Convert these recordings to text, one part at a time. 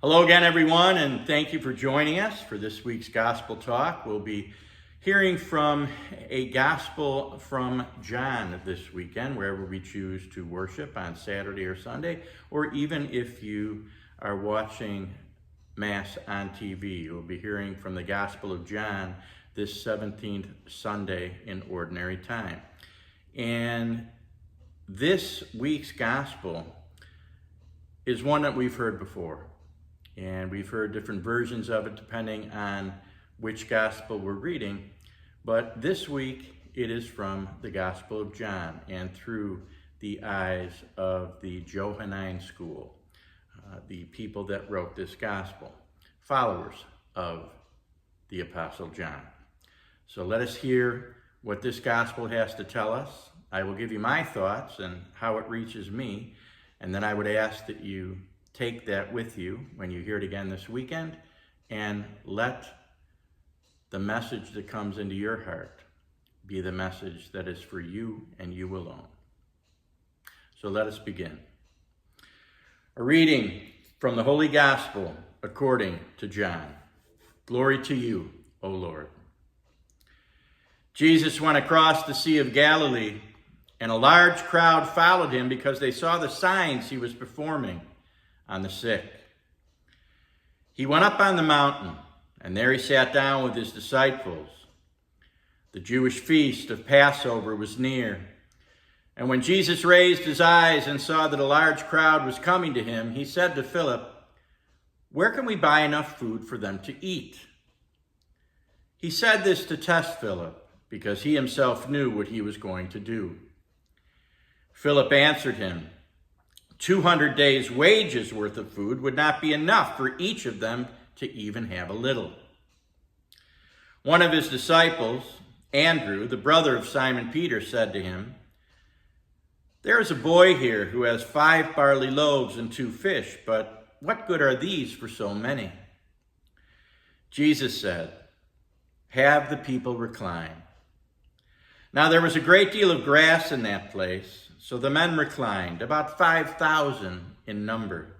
Hello again, everyone, and thank you for joining us for this week's Gospel Talk. We'll be hearing from a Gospel from John this weekend, wherever we choose to worship on Saturday or Sunday, or even if you are watching Mass on TV. You'll be hearing from the Gospel of John this 17th Sunday in Ordinary Time. And this week's Gospel is one that we've heard before. And we've heard different versions of it depending on which gospel we're reading. But this week, it is from the Gospel of John and through the eyes of the Johannine school, the people that wrote this gospel, followers of the Apostle John. So let us hear what this gospel has to tell us. I will give you my thoughts and how it reaches me, and then I would ask that you take that with you when you hear it again this weekend, and let the message that comes into your heart be the message that is for you and you alone. So let us begin. A reading from the Holy Gospel according to John. Glory to you, O Lord. Jesus went across the Sea of Galilee, and a large crowd followed him because they saw the signs he was performing on the sick. He went up on the mountain, and there he sat down with his disciples. The Jewish feast of Passover was near, and when Jesus raised his eyes and saw that a large crowd was coming to him, he said to Philip, "Where can we buy enough food for them to eat?" He said this to test Philip, because he himself knew what he was going to do. Philip answered him, 200 days' wages worth of food would not be enough for each of them to even have a little. One of his disciples, Andrew, the brother of Simon Peter, said to him, "There is a boy here who has 5 barley loaves and 2 fish, but what good are these for so many?" Jesus said, "Have the people recline." Now there was a great deal of grass in that place, so the men reclined, about 5,000 in number.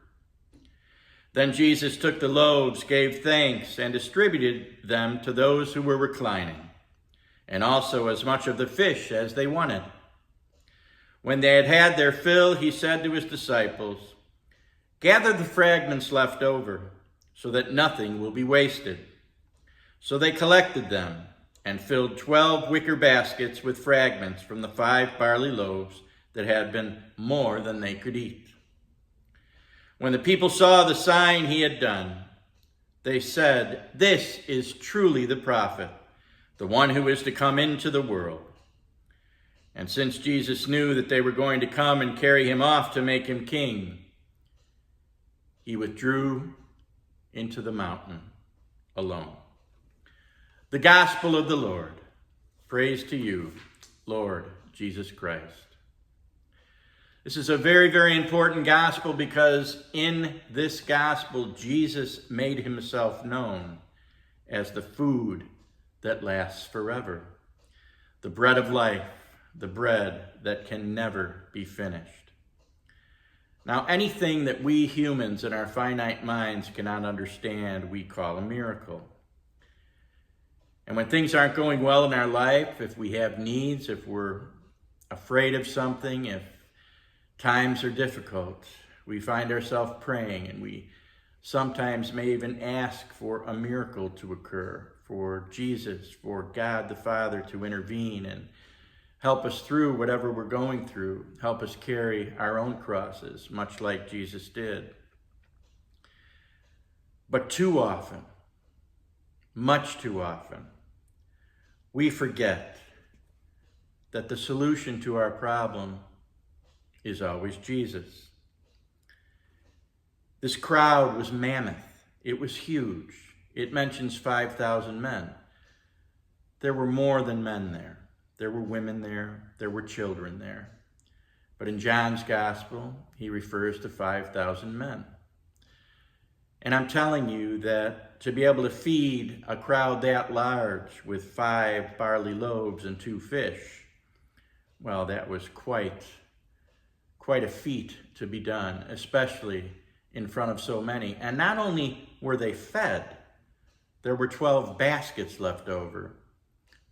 Then Jesus took the loaves, gave thanks, and distributed them to those who were reclining, and also as much of the fish as they wanted. When they had had their fill, he said to his disciples, "Gather the fragments left over, so that nothing will be wasted." So they collected them and filled 12 wicker baskets with fragments from the 5 barley loaves that had been more than they could eat. When the people saw the sign he had done, they said, "This is truly the prophet, the one who is to come into the world." And since Jesus knew that they were going to come and carry him off to make him king, he withdrew into the mountain alone. The Gospel of the Lord. Praise to you, Lord Jesus Christ. This is a very, very important gospel because in this gospel, Jesus made himself known as the food that lasts forever, the bread of life, the bread that can never be finished. Now, anything that we humans in our finite minds cannot understand, we call a miracle. And when things aren't going well in our life, if we have needs, if we're afraid of something, if times are difficult, we find ourselves praying, and we sometimes may even ask for a miracle to occur, for Jesus, for God the Father to intervene and help us through whatever we're going through, help us carry our own crosses, much like Jesus did. But too often, much too often, we forget that the solution to our problem is always Jesus. This crowd was mammoth. It was huge. It mentions 5,000 men. There were more than men there. There were women there. There were children there. But in John's gospel, he refers to 5,000 men. And I'm telling you that to be able to feed a crowd that large with 5 barley loaves and 2 fish, well, that was quite a feat to be done, especially in front of so many. And not only were they fed, there were 12 baskets left over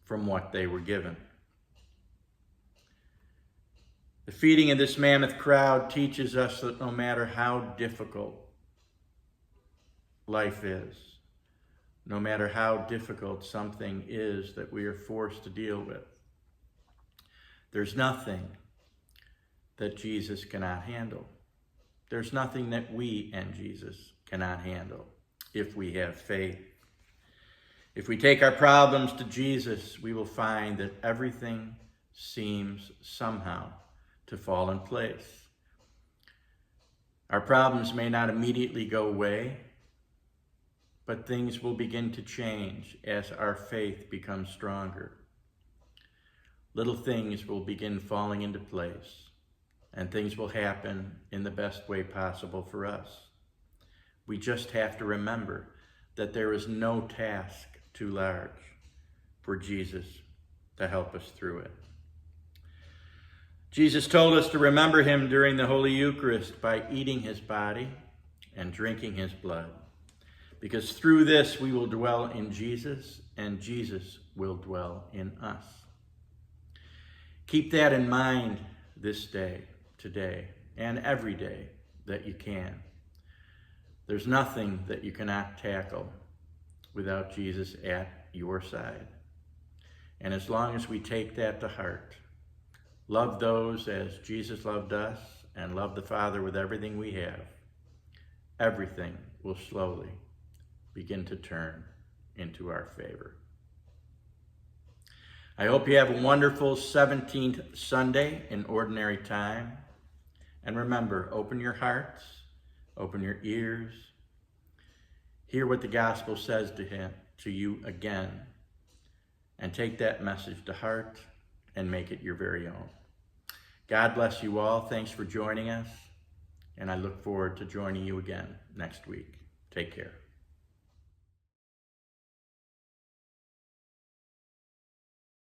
from what they were given. The feeding of this mammoth crowd teaches us that no matter how difficult life is, no matter how difficult something is that we are forced to deal with, there's nothing that Jesus cannot handle. There's nothing that we and Jesus cannot handle if we have faith. If we take our problems to Jesus, we will find that everything seems somehow to fall in place. Our problems may not immediately go away, but things will begin to change as our faith becomes stronger. Little things will begin falling into place, and things will happen in the best way possible for us. We just have to remember that there is no task too large for Jesus to help us through it. Jesus told us to remember him during the Holy Eucharist by eating his body and drinking his blood, because through this we will dwell in Jesus and Jesus will dwell in us. Keep that in mind this day, today, and every day that you can. There's nothing that you cannot tackle without Jesus at your side. And as long as we take that to heart, love those as Jesus loved us, and love the Father with everything we have, everything will slowly begin to turn into our favor. I hope you have a wonderful 17th Sunday in Ordinary Time. And remember, open your hearts, open your ears, hear what the gospel says to you again, and take that message to heart and make it your very own. God bless you all. Thanks for joining us, and I look forward to joining you again next week. Take care.